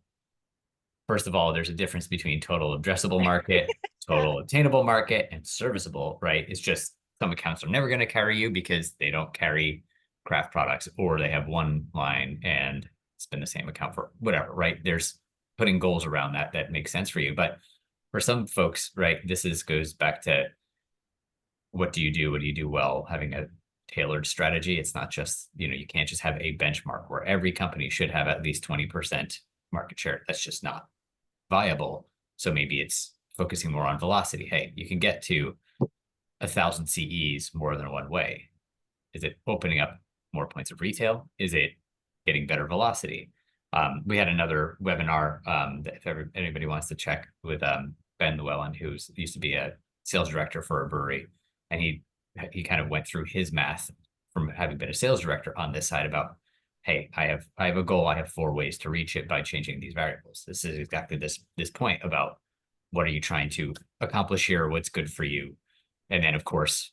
first of all, there's a difference between total addressable market, total obtainable market, and serviceable, right? It's just some accounts are never going to carry you because they don't carry craft products, or they have one line and it's been the same account for whatever, right? There's putting goals around that makes sense for you. But for some folks, right, goes back to what do you do? What do you do well? Having a tailored strategy. It's not just, you can't just have a benchmark where every company should have at least 20% market share. That's just not viable. So maybe it's focusing more on velocity. Hey, you can get to 1,000 CEs more than one way. Is it opening up more points of retail? Is it getting better velocity? We had another webinar that if anybody wants to check with Ben Llewellyn, who used to be a sales director for a brewery, and he kind of went through his math from having been a sales director on this side about, hey, I have a goal. I have 4 ways to reach it by changing these variables. This is exactly this point about what are you trying to accomplish here? What's good for you? And then, of course,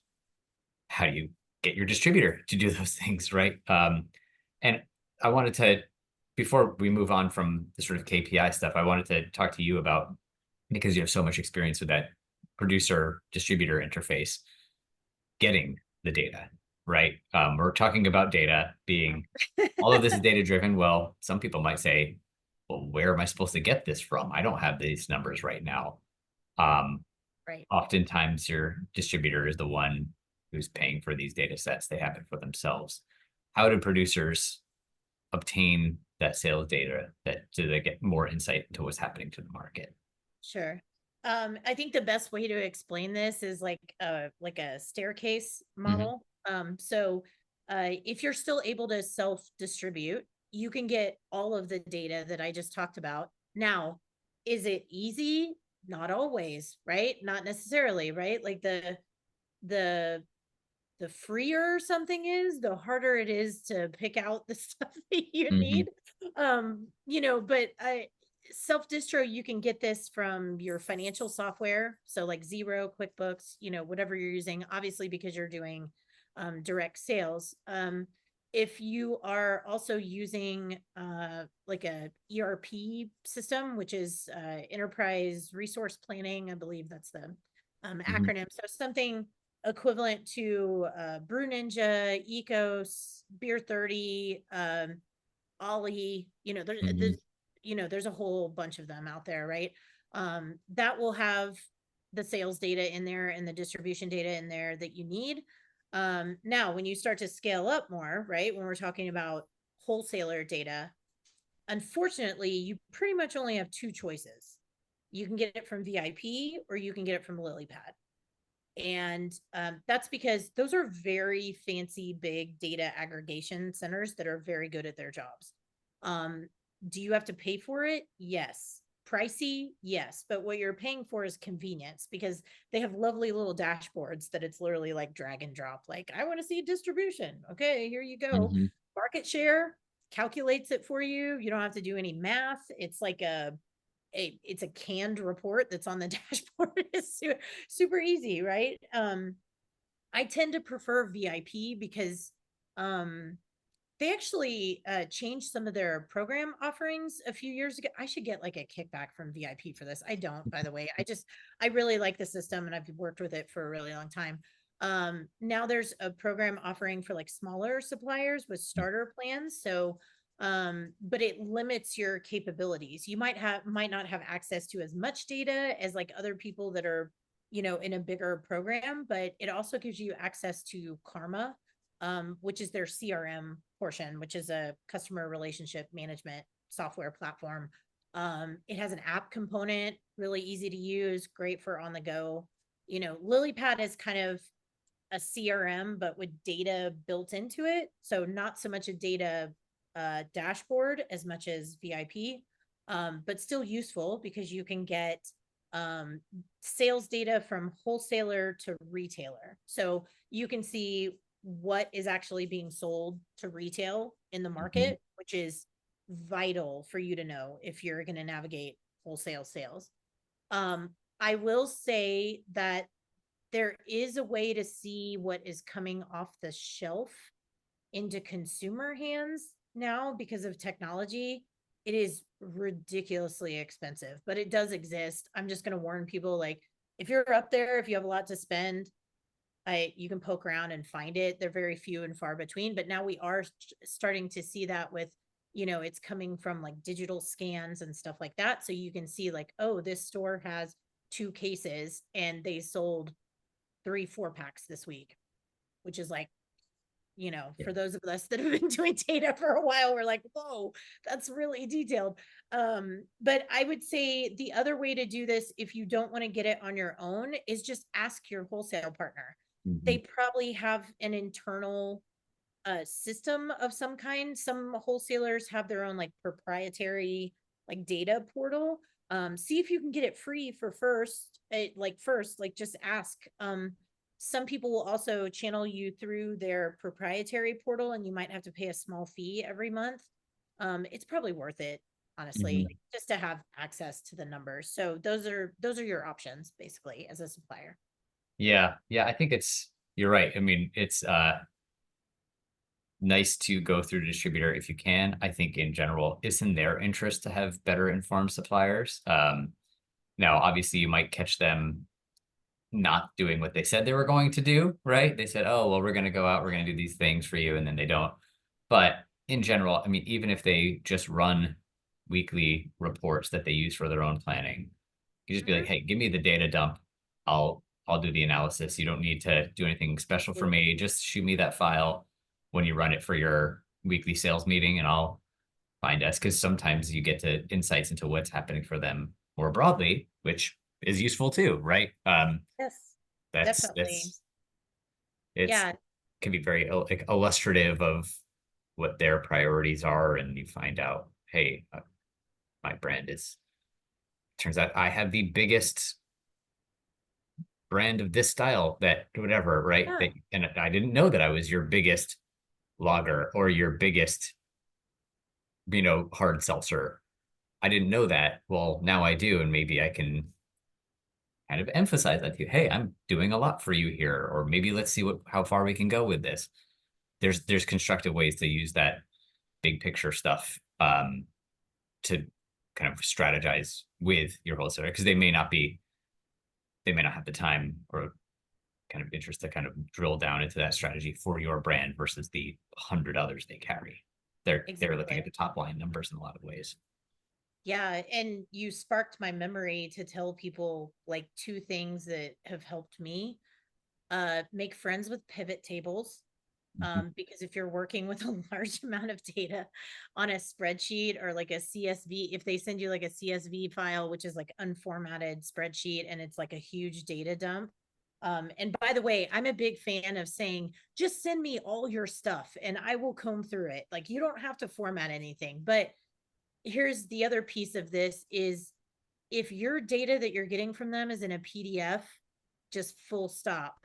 how do you get your distributor to do those things, right? And I wanted to, before we move on from the sort of KPI stuff, I wanted to talk to you about, because you have so much experience with that producer distributor interface, getting the data, right? We're talking about data being, all of this is data driven. Well, some people might say, well, where am I supposed to get this from? I don't have these numbers right now. right. Oftentimes your distributor is the one who's paying for these data sets. They have it for themselves. How do producers obtain that sales data? Do they get more insight into what's happening to the market? Sure. I think the best way to explain this is like a staircase model. So if you're still able to self-distribute, you can get all of the data that I just talked about. Now, is it easy? Not always, right? Not necessarily, right? Like the freer something is, the harder it is to pick out the stuff that you Mhm. need. But I self-distro, you can get this from your financial software. So like Zero, QuickBooks, whatever you're using, obviously, because you're doing direct sales. If you are also using like a ERP system, which is enterprise resource planning, I believe that's the Mhm. acronym. So something equivalent to Brew Ninja, Ecos, Beer 30, Ollie, Mhm. there's a whole bunch of them out there, right? That will have the sales data in there and the distribution data in there that you need. Now, when you start to scale up more, right, when we're talking about wholesaler data, unfortunately, you pretty much only have 2 choices. You can get it from VIP or you can get it from LilyPad. And that's because those are very fancy, big data aggregation centers that are very good at their jobs. Do you have to pay for it? Yes. Pricey? Yes. But what you're paying for is convenience because they have lovely little dashboards that it's literally like drag and drop. Like, I want to see distribution. Okay, here you go. Mhm. Market share, calculates it for you. You don't have to do any math. It's like it's a canned report that's on the dashboard. It's super easy, right? I tend to prefer VIP because they actually changed some of their program offerings a few years ago. I should get like a kickback from VIP for this. I don't, by the way. I really like the system and I've worked with it for a really long time. Now there's a program offering for like smaller suppliers with starter plans. So, but it limits your capabilities. You might not have access to as much data as like other people that are, in a bigger program, but it also gives you access to Karma, which is their CRM portion, which is a customer relationship management software platform. It has an app component, really easy to use, great for on the go. LilyPad is kind of a CRM, but with data built into it. So not so much a data dashboard as much as VIP, but still useful because you can get sales data from wholesaler to retailer. So you can see what is actually being sold to retail in the market, which is vital for you to know if you're going to navigate wholesale sales. I will say that there is a way to see what is coming off the shelf into consumer hands now because of technology. It is ridiculously expensive, but it does exist. I'm just going to warn people, like, if you're up there, if you have a lot to spend, you can poke around and find it. They're very few and far between, but now we are starting to see that with, it's coming from like digital scans and stuff like that. So you can see like, oh, this store has 2 cases and they sold 3 4-packs this week, which is like, for those of us that have been doing data for a while, we're like, whoa, that's really detailed. But I would say the other way to do this, if you don't want to get it on your own, is just ask your wholesale partner. They probably have an internal system of some kind. Some wholesalers have their own like proprietary like data portal. See if you can get it free for first, just ask. Some people will also channel you through their proprietary portal and you might have to pay a small fee every month. It's probably worth it, honestly, just to have access to the numbers. So those are your options basically as a supplier. Yeah. I think you're right. I mean, it's nice to go through the distributor if you can. I think in general, it's in their interest to have better informed suppliers. Now, obviously, you might catch them not doing what they said they were going to do, right? They said, oh, well, we're going to go out, we're going to do these things for you, and then they don't. But in general, I mean, even if they just run weekly reports that they use for their own planning, you just be like, hey, give me the data dump. I'll do the analysis. You don't need to do anything special for me. Just shoot me that file when you run it for your weekly sales meeting, and I'll find us, because sometimes you get to insights into what's happening for them more broadly, which is useful too, right? Yes, Definitely. Yeah. Can be very like illustrative of what their priorities are, and you find out, hey, my brand turns out I have the biggest brand of this style, that whatever, right? Yeah. And I didn't know that I was your biggest lager or your biggest, hard seltzer. I didn't know that. Well, now I do, and maybe I can kind of emphasize that to you. Hey, I'm doing a lot for you here, or maybe let's see how far we can go with this. There's constructive ways to use that big picture stuff to kind of strategize with your wholesaler, because they may not have the time or kind of interest to kind of drill down into that strategy for your brand versus the 100 others they carry. They're looking at the top line numbers in a lot of ways. Yeah, and you sparked my memory to tell people like 2 things that have helped me. Make friends with pivot tables. Because if you're working with a large amount of data on a spreadsheet or like a CSV, if they send you like a CSV file, which is like unformatted spreadsheet, and it's like a huge data dump. And by the way, I'm a big fan of saying, just send me all your stuff and I will comb through it. Like, you don't have to format anything. But here's the other piece of this is, if your data that you're getting from them is in a PDF, just full stop,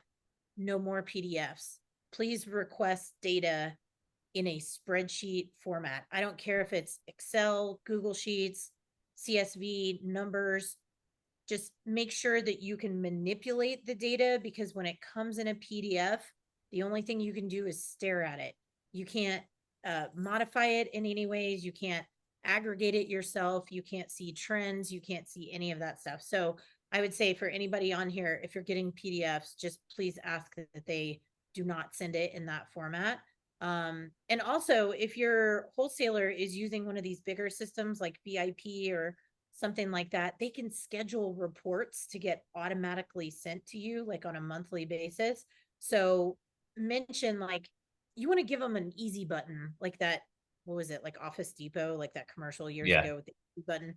no more PDFs. Please request data in a spreadsheet format. I don't care if it's Excel, Google Sheets, CSV, numbers. Just make sure that you can manipulate the data, because when it comes in a PDF, the only thing you can do is stare at it. You can't modify it in any ways. You can't aggregate it yourself. You can't see trends. You can't see any of that stuff. So I would say for anybody on here, if you're getting PDFs, just please ask that they do not send it in that format. And also, if your wholesaler is using one of these bigger systems like BIP or something like that, they can schedule reports to get automatically sent to you, like on a monthly basis. So mention, like, you want to give them an easy button, like that, what was it, like Office Depot, like that commercial years Yeah. ago with the easy button.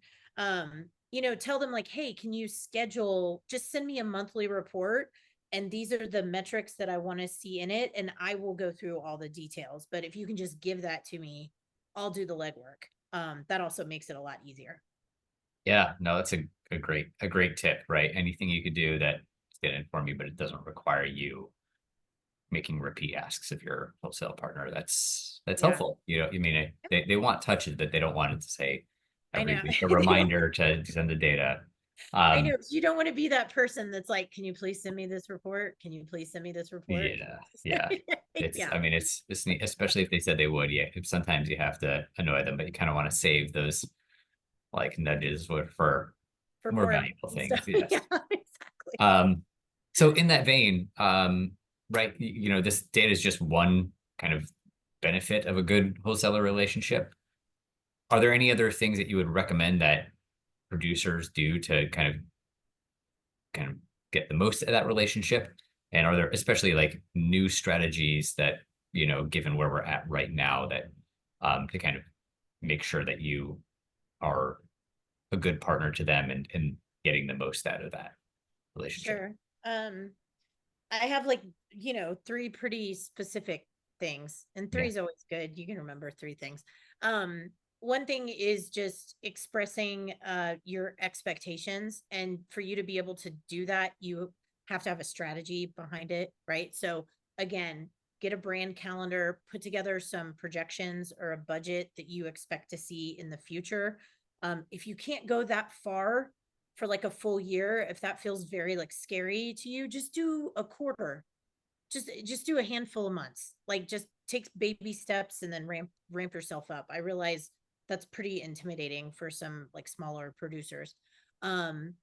You know, tell them like, hey, can you schedule, just send me a monthly report, and these are the metrics that I want to see in it, and I will go through all the details. But if you can just give that to me, I'll do the legwork. That also makes it a lot easier. Yeah, no, that's a great tip, right? Anything you could do that's gonna inform you, but it doesn't require you making repeat asks of your wholesale partner. That's Yeah. helpful. You know, I mean, they want touches, but they don't want it to say I every know. week a reminder to send the data. I know, 'cause you don't want to be that person that's like, can you please send me this report? Can you please send me this report? Yeah. It's, Yeah, I mean, it's neat, especially if they said they would. Yeah, sometimes you have to annoy them, but you kind of want to save those like nudges for for more more valuable important things. stuff. Yes. Yeah, exactly. So in that vein, right, you know, this data is just one kind of benefit of a good wholesaler relationship. Are there any other things that you would recommend that producers do to kind of get the most of that relationship? And are there especially like new strategies that, you know, given where we're at right now, that to kind of make sure that you are a good partner to them and getting the most out of that relationship? Sure. I have like, you know, three pretty specific things, and three Yeah. is always good. You can remember three things. One thing is just expressing your expectations, and for you to be able to do that, you have to have a strategy behind it, right? So again, get a brand calendar, put together some projections or a budget that you expect to see in the future. If you can't go that far for like a full year, if that feels very like scary to you, just do a quarter. Just do a handful of months. Like, just take baby steps and then ramp yourself up. I realize that's pretty intimidating for some like smaller producers. Um,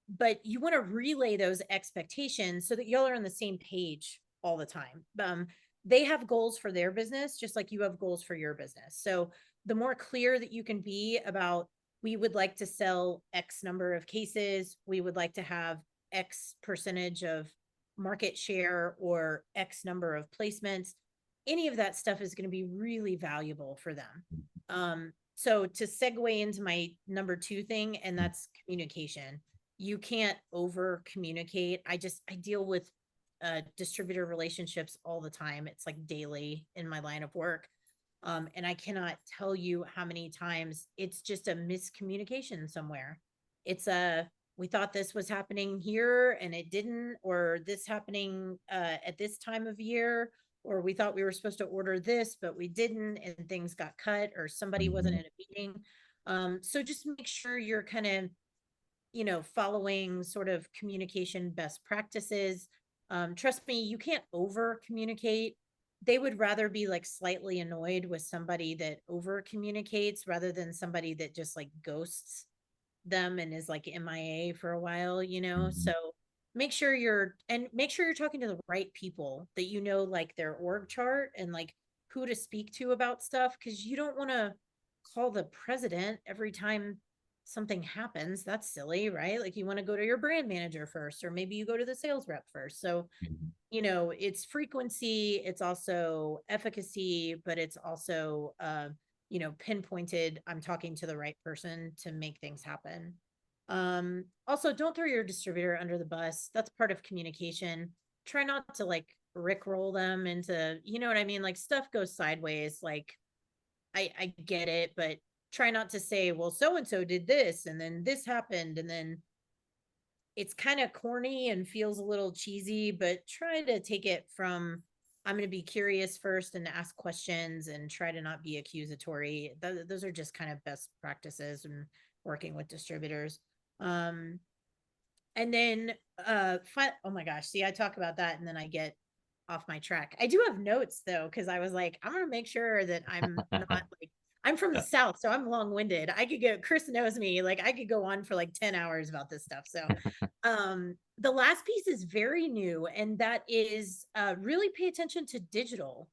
but you want to relay those expectations so that y'all are on the same page all the time. They have goals for their business just like you have goals for your business. So the more clear that you can be about, we would like to sell X number of cases, we would like to have X percentage of market share or X number of placements, any of that stuff is going to be really valuable for them. So to segue into my number two thing, and that's communication. You can't over communicate. I deal with distributor relationships all the time. It's like daily in my line of work. And I cannot tell you how many times it's just a miscommunication somewhere. It's we thought this was happening here and it didn't, or this happening at this time of year, or we thought we were supposed to order this, but we didn't, and things got cut, or somebody wasn't in a meeting. So just make sure you're kind of, you know, following sort of communication best practices. Trust me, you can't over communicate. They would rather be like slightly annoyed with somebody that over communicates rather than somebody that just like ghosts them and is like MIA for a while, you know? So make sure you're talking to the right people, that you know, like their org chart and like who to speak to about stuff. Cause you don't want to call the president every time something happens. That's silly, right? Like, you want to go to your brand manager first, or maybe you go to the sales rep first. So, you know, it's frequency, it's also efficacy, but it's also, you know, pinpointed. I'm talking to the right person to make things happen. Also, don't throw your distributor under the bus. That's part of communication. Try not to like rickroll them into, you know what I mean? Like, stuff goes sideways. Like, I get it, but try not to say, well, so and so did this and then this happened, and then it's kind of corny and feels a little cheesy, but try to take it from I'm going to be curious first and ask questions and try to not be accusatory. Those are just kind of best practices and working with distributors. And then, oh my gosh, see, I talk about that and then I get off my track. I do have notes though, because I was like, I'm going to make sure that I'm not like, I'm from the South, so I'm long-winded. I could go, Chris knows me, like I could go on for like 10 hours about this stuff. So the last piece is very new, and that is really pay attention to digital.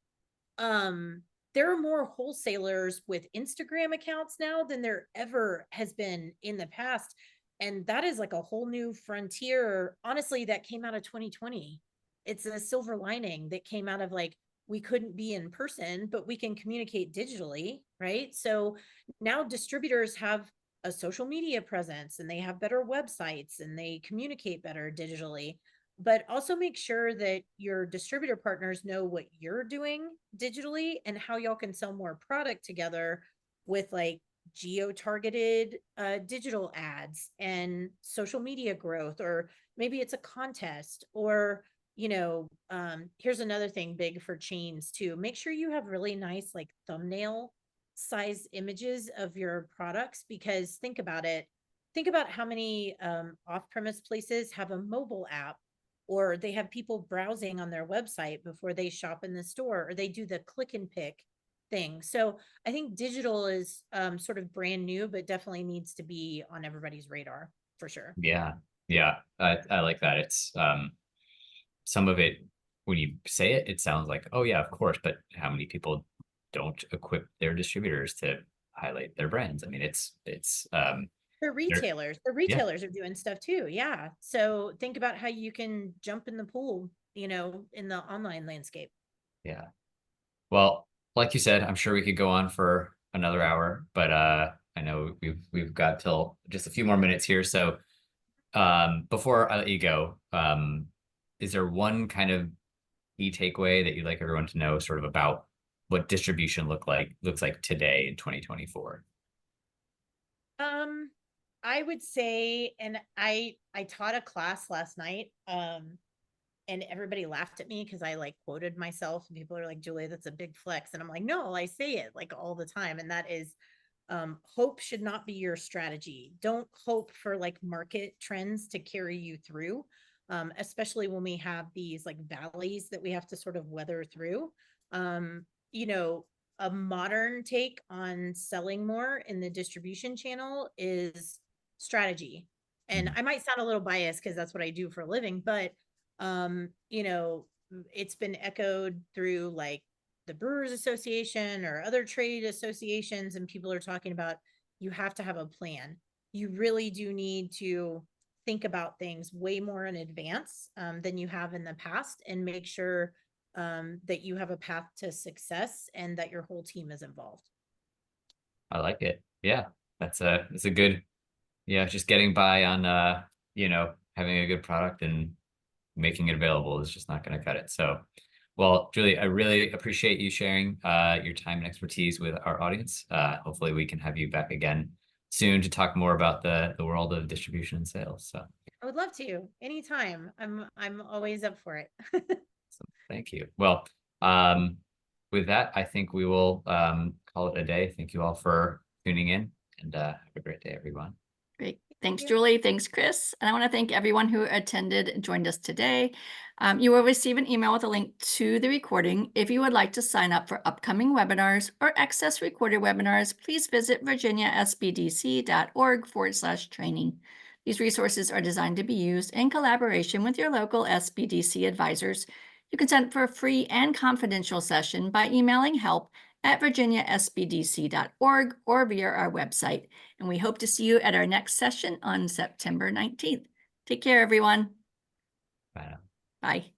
There are more wholesalers with Instagram accounts now than there ever has been in the past. And that is like a whole new frontier, honestly, that came out of 2020. It's a silver lining that came out of like, we couldn't be in person, but we can communicate digitally, right? So now distributors have a social media presence and they have better websites and they communicate better digitally. But also make sure that your distributor partners know what you're doing digitally and how y'all can sell more product together with like geo-targeted digital ads and social media growth, or maybe it's a contest, or here's another thing big for chains too. Make sure you have really nice like thumbnail size images of your products, because think about it. Think about how many off-premise places have a mobile app, or they have people browsing on their website before they shop in the store, or they do the click and pick thing. So I think digital is sort of brand new, but definitely needs to be on everybody's radar for sure. Yeah. Yeah. I like that. It's some of it, when you say it, it sounds like, oh yeah, of course, but how many people don't equip their distributors to highlight their brands? I mean, it's The retailers yeah. are doing stuff too. Yeah. So think about how you can jump in the pool, in the online landscape. Yeah. Well, like you said, I'm sure we could go on for another hour, but I know we've got till just a few more minutes here. So before I let you go, is there one kind of key takeaway that you'd like everyone to know sort of about what distribution looks like today in 2024? I would say, and I taught a class last night, and everybody laughed at me because I like quoted myself, and people are like, Julia, that's a big flex. And I'm like, no, I say it like all the time. And that is, hope should not be your strategy. Don't hope for like market trends to carry you through, especially when we have these like valleys that we have to sort of weather through. A modern take on selling more in the distribution channel is strategy. And I might sound a little biased because that's what I do for a living, but it's been echoed through like the Brewers Association or other trade associations, and people are talking about you have to have a plan. You really do need to think about things way more in advance than you have in the past, and make sure that you have a path to success and that your whole team is involved. I like it. Yeah, it's a good, just getting by on having a good product and making it available is just not going to cut it. So, well, Julie, I really appreciate you sharing your time and expertise with our audience. Hopefully we can have you back again soon to talk more about the world of distribution and sales. So I would love to anytime. I'm always up for it. so thank you. Well, with that, I think we will call it a day. Thank you all for tuning in, and have a great day, everyone. Great. Thanks, you. Julie. Thanks, Chris. And I want to thank everyone who attended and joined us today. You will receive an email with a link to the recording. If you would like to sign up for upcoming webinars or access recorded webinars, please visit virginiasbdc.org/training. These resources are designed to be used in collaboration with your local SBDC advisors. You can sign up for a free and confidential session by emailing help@virginiasbdc.org or via our website. And we hope to see you at our next session on September 19th. Take care, everyone. Bye now. Bye.